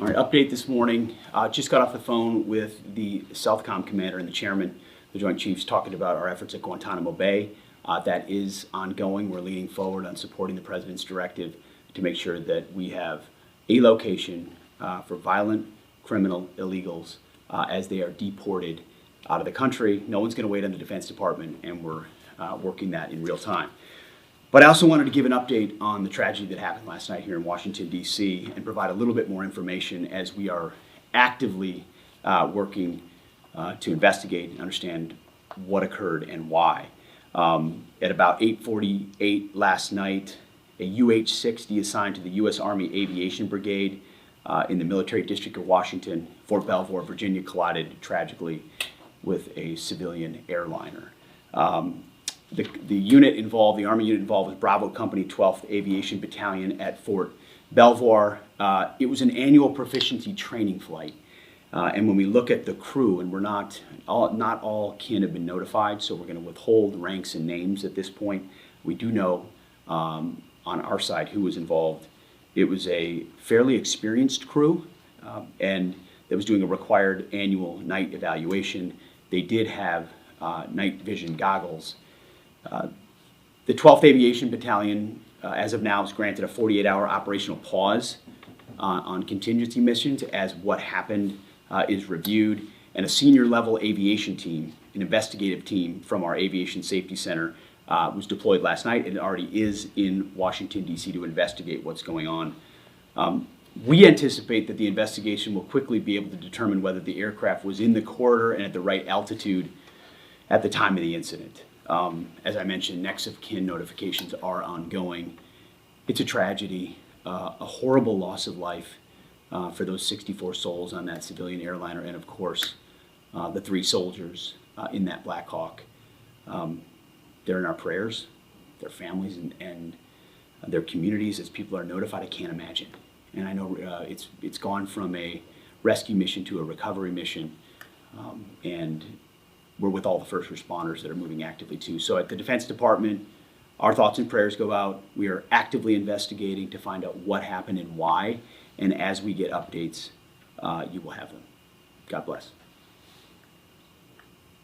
All right, update this morning. Just got off the phone with the Southcom commander and the chairman, the Joint Chiefs, talking about our efforts at Guantanamo Bay. That is ongoing. We're leaning forward on supporting the president's directive to make sure that we have a location for violent criminal illegals as they are deported out of the country. No one's going to wait on the Defense Department, and we're working that in real time. But I also wanted to give an update on the tragedy that happened last night here in Washington, D.C., and provide a little bit more information as we are actively working to investigate and understand what occurred and why. At about 8:48 last night, a UH-60 assigned to the U.S. Army Aviation Brigade in the Military District of Washington, Fort Belvoir, Virginia, collided tragically with a civilian airliner. The unit involved, the Army unit involved, was Bravo Company 12th Aviation Battalion at Fort Belvoir. It was an annual proficiency training flight. And when we look at the crew, and not all kin have been notified, so we're going to withhold ranks and names at this point. We do know on our side who was involved. It was a fairly experienced crew, and that was doing a required annual night evaluation. They did have night vision goggles. The 12th Aviation Battalion, as of now, is granted a 48-hour operational pause on contingency missions as what happened is reviewed, and a senior level aviation team, an investigative team from our Aviation Safety Center, was deployed last night and already is in Washington, D.C. to investigate what's going on. We anticipate that the investigation will quickly be able to determine whether the aircraft was in the corridor and at the right altitude at the time of the incident. As I mentioned, next of kin notifications are ongoing. It's a tragedy, a horrible loss of life for those 64 souls on that civilian airliner, and of course, the 3 soldiers in that Blackhawk. They're in our prayers, their families and their communities. As people are notified, I can't imagine. And I know it's gone from a rescue mission to a recovery mission, and we're with all the first responders that are moving actively too. So at the Defense Department, our thoughts and prayers go out. We are actively investigating to find out what happened and why. And as we get updates, you will have them. God bless.